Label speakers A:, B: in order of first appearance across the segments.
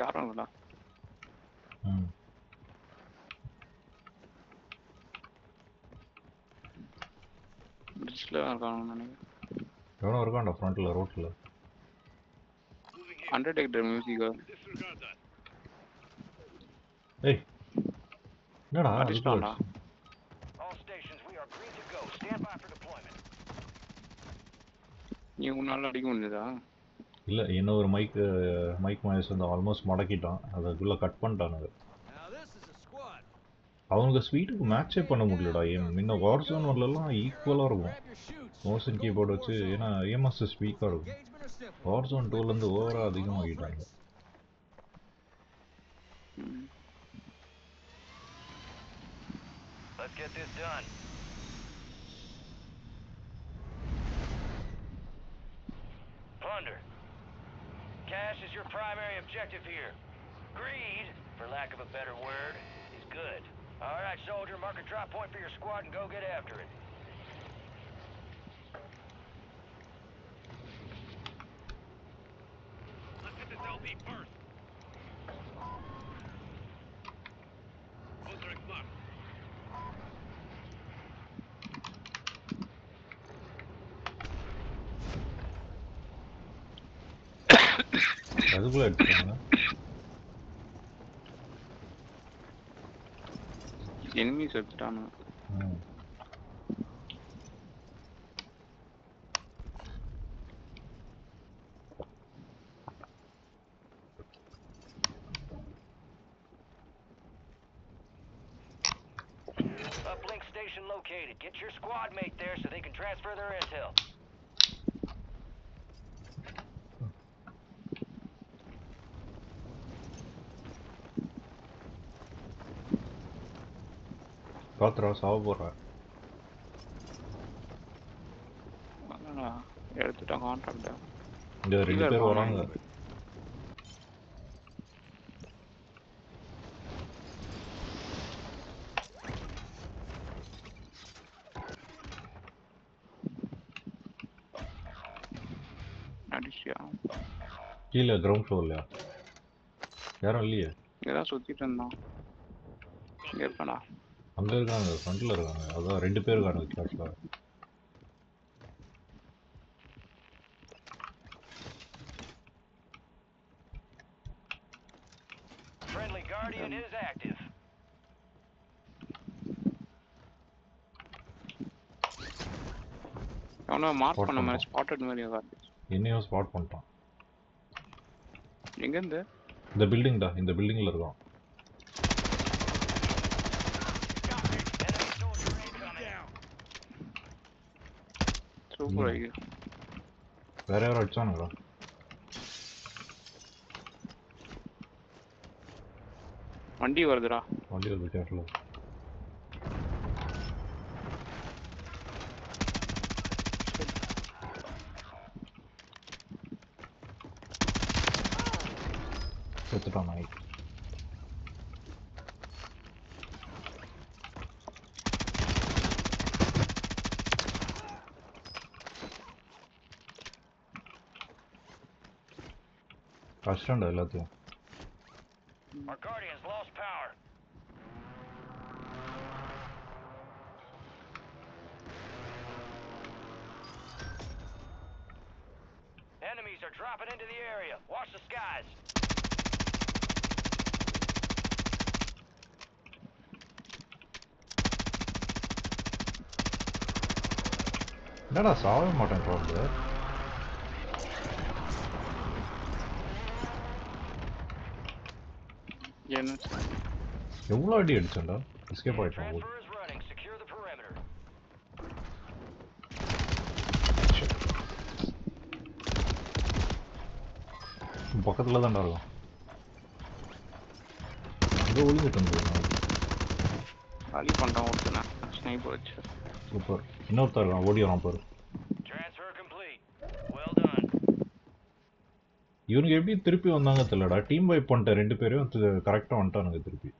A: யாரும் இல்லடா. பிரிட்ஜ்ல இருக்காங்க நினைக்கிறேன்.
B: எவனோ இருக்கான்டா ஃப்ரண்ட்ல ரோட்ல.
A: Undertaker music.
B: ஏய் என்னடா
A: அடிச்சான்டா. நீ உன்னால அடிக்க முடியுதா?
B: இல்ல என்ன ஒரு மைக் மாயஸ் வந்து ஆல்மோஸ்ட் மடக்கிட்டான். அதுக்குள்ள கட் பண்ணிட்டானுங்க. அவனுக்கு ஸ்வீட்டுக்கு மேட்சே பண்ண முடியலடா. முன்ன வார்சோன் வரலாம் ஈக்குவலாக இருக்கும் மோஷன் கீபோர்டு வச்சு. ஏன்னா ஏஎம்எஸ் வீக்காக இருக்கும். வார்சோன் 2லேருந்து ஓவராக அதிகமாகிட்டாங்க.
C: Let's get this done. Plunder. Cash is your primary objective here. Greed, for lack of a better word, is good. All right, soldier, mark a drop point for your squad and go get after it. Let's hit this LZ first. Closer and close.
B: அதுக்குள்ள அடிச்சாங்க.
A: Enemy செத்துட்டானு.
C: Uplink station located. Get your squad mate there so they can transfer their intel.
B: பாத்துறா சாவ போறா.
A: எடுத்துட்டா contract.
B: இந்த 2 பேர் வராங்க.
A: அடிச்சியா?
B: கீழே ground ஃப்ளோர்லையா? யாரும் இல்லையே.
A: ஏதாவது சுத்திட்டு இருந்தான். இங்க இருக்கானா?
B: அங்கே இருக்காங்க, ஃப்ரண்ட்ல இருக்காங்க. அதான் 2 பேர் இருக்காங்க கிளாஸ்ல.
C: Friendly Guardian is active.
A: அவன மார்க் பண்ண மாதிரி ஸ்பாட்டட் மாதிரி இருக்காது.
B: என்னையும் ஸ்பாட் பண்ணிட்டான்.
A: எங்க இருந்து?
B: இந்த பில்டிங்டா, இந்த பில்டிங்ல இருக்கான்.
A: சூப்பர் ஐயா.
B: வேற யாரும் அடிச்சானுங்களா?
A: வண்டி வருதுடா.
B: வண்டி வருது கேட்கல. செத்துட்டான் நாய். கஷ்டம்டா எல்லாத்தையும்.
C: Our Guardians lost power. Enemies are dropping into the area. Watch the skies.
B: என்னடா சாவே மாட்டேன் போறது. எவ்வளோ அடி அடிச்சேன்டா. எஸ்கேப் ஆயிட்டான்.
C: Transfer is running. Secure the perimeter.
B: பக்கத்துல தான்டா இருக்கும். இங்கே ஒளிஞ்சிட்டு இருந்தது.
A: காலி பண்ணிட்டான் ஒருத்தனை ஸ்னைப்பர் வச்சு.
B: சூப்பர். இன்னொருத்தர் இருக்கான், ஓடி வரான் பாரு.
C: Transfer complete. Well done.
B: இவனுக்கு எப்படி திருப்பி வந்தாங்க தெரியலடா. டீம் வைப் பண்ணிட்டேன் 2 பேரையும் கரெக்டாக வந்துட்டானுங்க திருப்பி.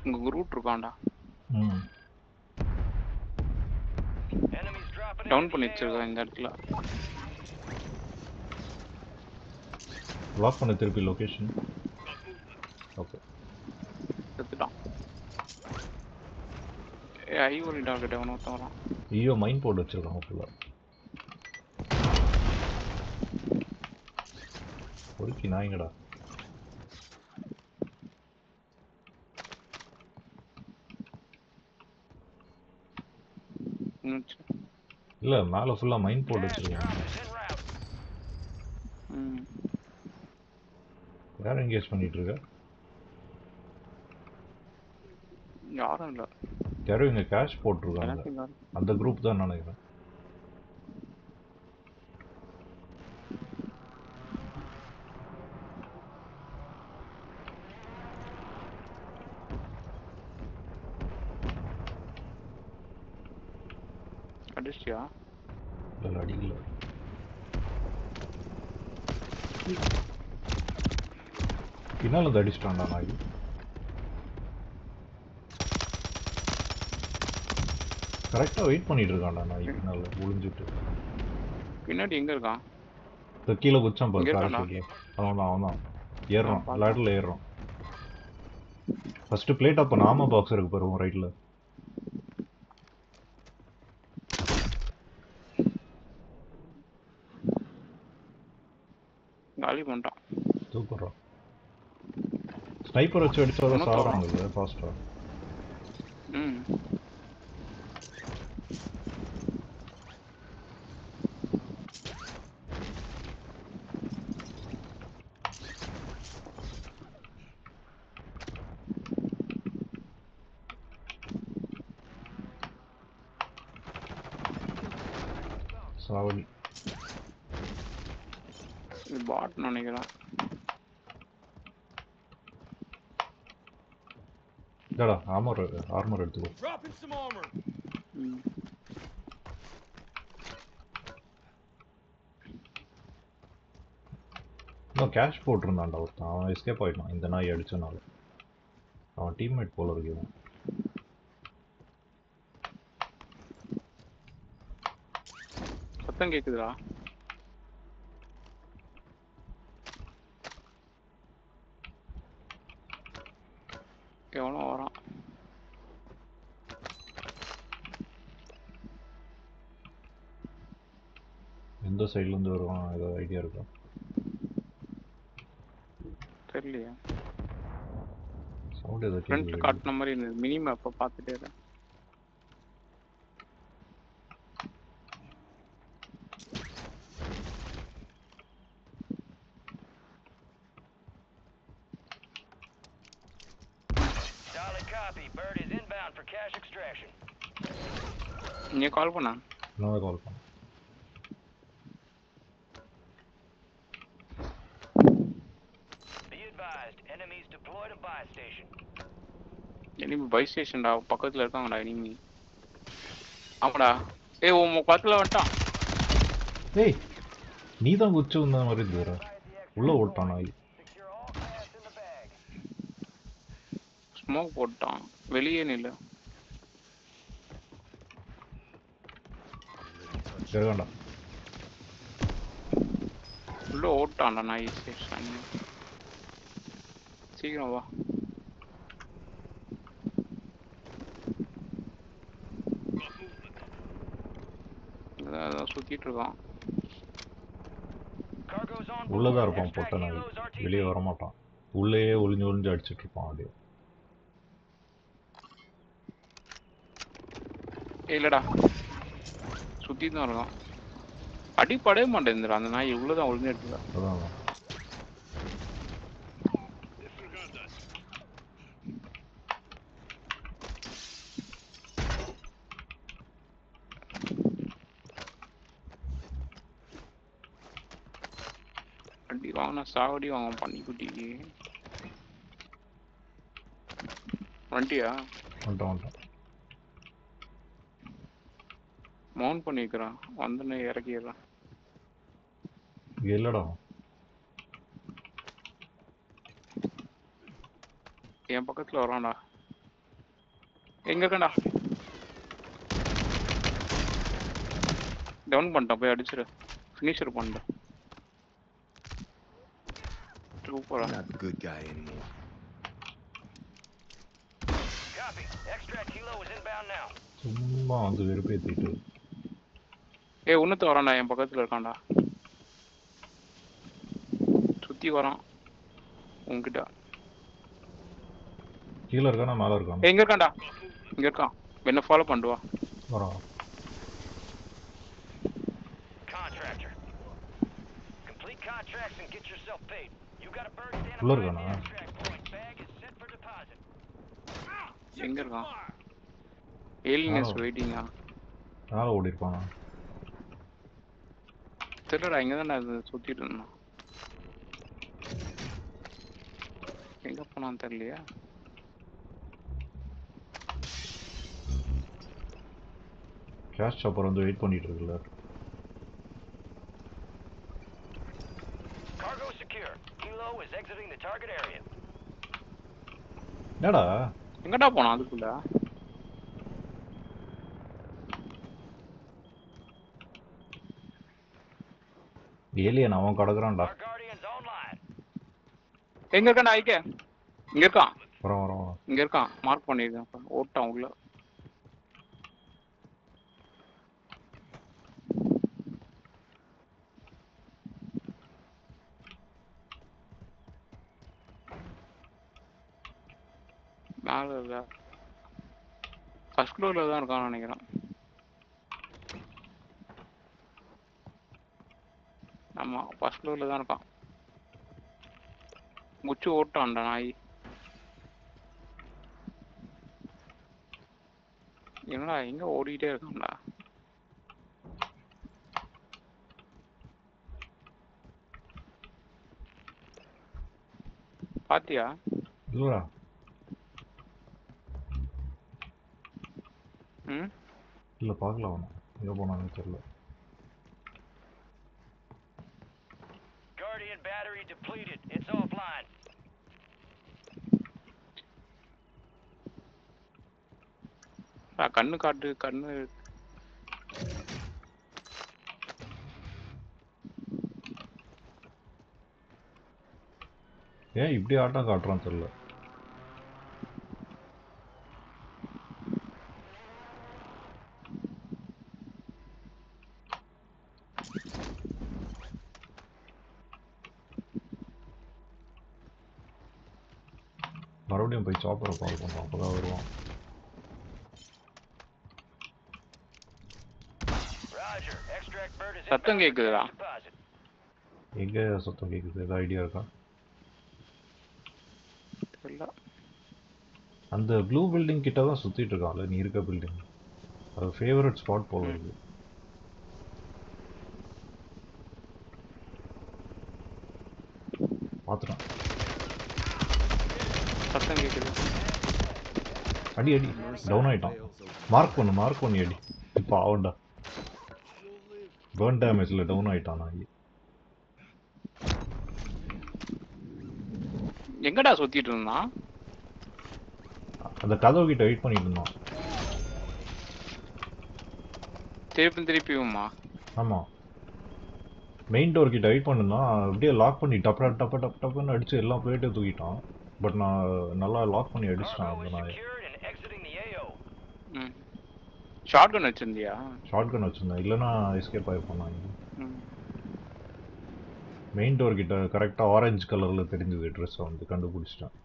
A: உங்க ரூட் இருக்கான்டா. டவுன் பண்ணி வச்சிருக்கா இந்த இடத்துல.
B: வாக் பண்ண திருப்பி லொகேஷன். ஓகே
A: செத்துட்டான். ஐஓரி டார்கெட் அவனை ஒருத்தவரான்.
B: ஐயோ மைண்ட் போர்டு வச்சிருக்காங்க ஃபுல்லா. ஒருக்கி நாய்ங்கடா. இல்ல மேல ஃபுல்லா மைண்ட் போர்டு வச்சிருக்காங்க. யார் என்கேஜ் பண்ணிட்டு இருக்க?
A: யாரும் இல்ல.
B: யாரும் இங்க கேஷ் போட்டிருக்காங்க. அந்த குரூப் தான் நினைக்கிறேன்.
A: அடிச்சியா?
B: இல்ல அடிக்கல. பின்னால வந்து அடிச்சிட்டான்டா நாய். கரெக்டா வெயிட் பண்ணிட்டு இருக்கான்டா நாய் பின்னால ஒளிஞ்சிட்டு.
A: பின்னாடி எங்க இருக்கான்?
B: கீழே குச்சான் பாரு பேராஷூட்ல. அவன்தான் ஏறுறான். லேடர்ல ஏறுறான். ஃபர்ஸ்ட் பிளேட் அப்ப நாம பாக்ஸ் இருக்கு பாரு ரைட்ல.
A: காலி பண்ணிட்டான்.
B: சூப்பரா. ஸ்னைப்பர் வச்சு அடிச்சாதான் சாவறாங்க ஃபாஸ்டா. சாவடி.
A: இது பாட் நினைக்கிறேன்.
B: டடா ஆர்மர் எடுத்துக்கோ. இன்னும் கேஷ் போட்டிருந்தான்டா ஒருத்தன். அவன் எஸ்கேப் ஆயிட்டான் இந்த நாய் அடிச்சனால. அவன் டீம்மேட் போல இருக்கு.
A: சத்தம் கேக்குதுடா. எவனோ வரான்.
B: எந்த சைடுல இருந்து வருவான் ஏதாவது ஐடியா இருக்கா?
A: தெரியலையா?
B: சவுண்ட் ஏதோ
A: ஃப்ரண்ட் காட்டுன மாதிரி இருந்தது. மினி மேப்பை பார்த்துட்டே இருக்கேன். நீ கால் பண்ணா?
B: நான் கால் பண்ணேன்.
A: எனிமி பை ஸ்டேஷன்டா பக்கத்துல இருக்காங்கடா எனிமி. ஆமாடா. ஏய் உன் பக்கத்துல வந்துட்டான்.
B: ஏய் நீ தான் குச்சி வந்த மாதிரி இருந்துற. உள்ள ஓட்டான் நாய்.
A: ஸ்மோக் போட்டான். வெளியே நில்ல.
B: இருக்காண்டா.
A: உள்ள ஓட்டான்டா நாய். சீக்கிரம் வா. சுத்திட்டு இருக்கான்.
B: உள்ளதான் இருப்பான் பொட்ட நாய். வெளியே வரமாட்டான். உள்ளேயே ஒளிஞ்சு அடிச்சிட்டு இருப்பான் அப்படியே.
A: இல்லடா சுத்தி தான் இருக்கான். அடிப்படவே மாட்டேங்குதுடா அந்த நாய். இவ்வளவுதான் ஒளிஞ்சு எடுத்துக்கா.
B: அதான்
A: அடி வாங்கினா சாவடி வாங்க பண்ணி குட்டிக்கு. வண்டியா
B: வந்துட்டான்.
A: மவுண்ட் பண்ணிக்கிறான். வந்து இறக்கிடுறான்.
B: இல்லடா
A: என் பக்கத்துல வரான்டா. எங்க இருக்கண்டா? டவுன் பண்ணிட்டான். போய் அடிச்சிரு. ஃபினிஷர் பண்ணு. சூப்பரா.
D: Not the good guy anymore.
C: Copy. Extract kilo is inbound now.
B: சும்மா வந்து வெறுப்பேத்திட்டு.
A: ஏய் உன்னத்து வரான்டா, என் பக்கத்துல இருக்கான்டா. சுத்தி வரான் உன்கிட்ட.
B: கீழே இருக்கானா மேலே இருக்கானா?
A: எங்க இருக்கான்டா? இங்க இருக்கான். என்ன ஃபாலோ பண்ணுவா?
B: வரான்.
C: Contractor. Complete contracts and get yourself paid. You got a bird standing
B: உள்ள
C: by the
B: இருக்கானா?
C: extract point. Bag is set for deposit.
A: எங்க இருக்கான்? ஏலியன்ஸ் வெயிட்டிங்கா?
B: மேலே ஓடி இருப்பானா?
A: தெரியலடா, இங்க தான் நான் சுத்திட்டு இருந்தான். எங்க போனான்னு தெரியலையா?
B: கேஷ் ஷாப்பர் வந்து வெயிட் பண்ணிட்டு இருக்குல்ல.
C: Cargo secure. Kilo is exiting the target area.
B: என்னடா
A: எங்கடா போனான் அதுக்குள்ள?
B: ஏலியன் அவன் கடக்குறான்டா.
C: Our guardian's online.
A: எங்க இருக்கான்டா ஐக்கே? இங்க இருக்கான்.
B: வரான் வரான்.
A: இங்க இருக்கான். மார்க் பண்ணிருக்கேன். ஓட்டான் உள்ள. மேல இல்ல. ஃபர்ஸ்ட் ஃப்ளோர்ல தான் இருக்கான்னு நினைக்கிறேன். ஆமா, ஃபர்ஸ்ட் ஃப்ளோர்ல தான் இருக்கான். முச்சு ஓட்டான்டா நாய். என்னடா எங்க ஓடிட்டே இருக்கான்டா? பாத்தியா?
B: இல்லடா.
A: ம்,
B: இல்லை பார்க்கல அவனை. எங்கே போனான்னு தெரியல.
C: Guardian battery depleted. It's offline.
A: கண்ணு காட்டு கண்ணு.
B: ஏன் இப்படி ஆட்டம் காட்டுறான்னு தெரியல. மறுபடியும் போய் சாப்பரை கால் பண்ணுவான். அப்போதான் வருவான்.
C: Roger. Extract bird is
A: சத்தம்
C: inbound.
A: கேக்குதுடா.
C: Deposit.
B: எங்கே சத்தம் கேட்குது? ஏதாவது ஐடியா இருக்கா?
A: இல்ல.
B: அந்த ப்ளூ பில்டிங் கிட்ட தான் சுற்றிட்டு இருக்கான்ல நீ இருக்க பில்டிங். அது ஃபேவரட் ஸ்பாட் போல இருக்கு. பார்த்துட்டான்.
A: சத்தம் கேக்குது.
B: அடி அடி. டவுன் ஆயிட்டான். மார்க் பண்ணி அடி. இப்போ ஆவண்டா. பேர்ன் டேமேஜில் டவுன் ஆயிட்டான் நாய்.
A: எங்கடா சுத்திட்டு இருந்தான்?
B: அந்த கதவு கிட்ட வெயிட் பண்ணிட்டு இருந்தான்.
A: திருப்பியுமா?
B: ஆமாம். மெயின் டோர் கிட்ட வெயிட் பண்ணிருந்தான். அப்படியே லாக் பண்ணி டப்புன்னு அடிச்சு எல்லா பிளேட்டையும் தூக்கிட்டான். பட் நான் நல்லா லாக் பண்ணி அடிச்சிட்டேன்
C: Cargo
B: அந்த
C: is
B: நாயை.
C: secured and exiting the AO.
A: ம். ஷார்ட் கன் வச்சிருந்தியா?
B: ஷார்ட் கன் வச்சிருந்தேன். இல்லைன்னா எஸ்கேப் ஆகிருப்பான் நான்.
A: ம்.
B: மெயின் டோர் கிட்ட கரெக்டாக ஆரஞ்சு கலரில் தெரிஞ்சது ட்ரெஸ்ஸை வந்து கண்டுபிடிச்சிட்டேன்.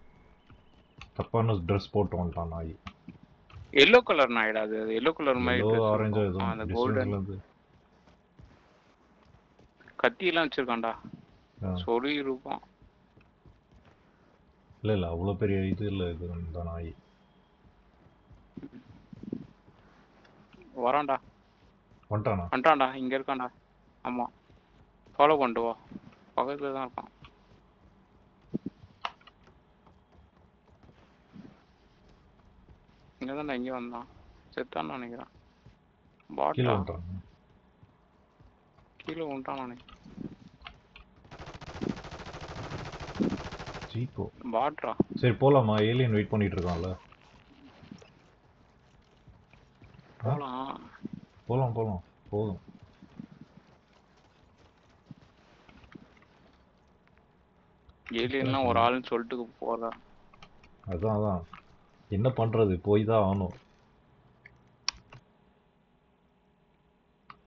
B: தப்பான ட்ரெஸ் போட்டு வந்துட்டான் நாய்.
A: எல்லோ கலர் நாயிடா அது. எல்லோ கலர் மாதிரி
B: எல்லோ
A: dress
B: ஆரஞ்சா
A: இருக்கும். அந்த
B: எதுவும்
A: கோல்டன்
B: டிஸ்டன்ஸ்லேருந்து.
A: கத்தி எல்லாம் வச்சிருக்கான்டா. சொறி இருப்பான்.
B: இல்லை அவ்வளோ பெரிய இது இல்லை இது இந்த நாய்.
A: வரான்டா. வந்துட்டான்டா. இங்க இருக்கான்டா. ஆமா, ஃபாலோ பண்ணிட்டு வா. பக்கத்துல தான் இருக்கான். இங்க தான் இங்கே வந்தான். செத்தான்னு நினைக்கிறேன்.
B: கீழே
A: பாட்டா
B: வந்துட்டான்.
A: கீழே வந்துட்டான் நினைக்கிறேன்.
B: ஜீப்போ.
A: பாட்ரா.
B: சரி போலாமா? ஏலியன் வெயிட் பண்ணிட்டு இருக்கான்ல.
A: போலாம்.
B: போலாம் போதும்.
A: ஏலியன்லாம் ஒரு ஆளுன்னு சொல்லிட்டு போறா.
B: அதான் என்ன பண்றது, போய் தான் ஆகணும்.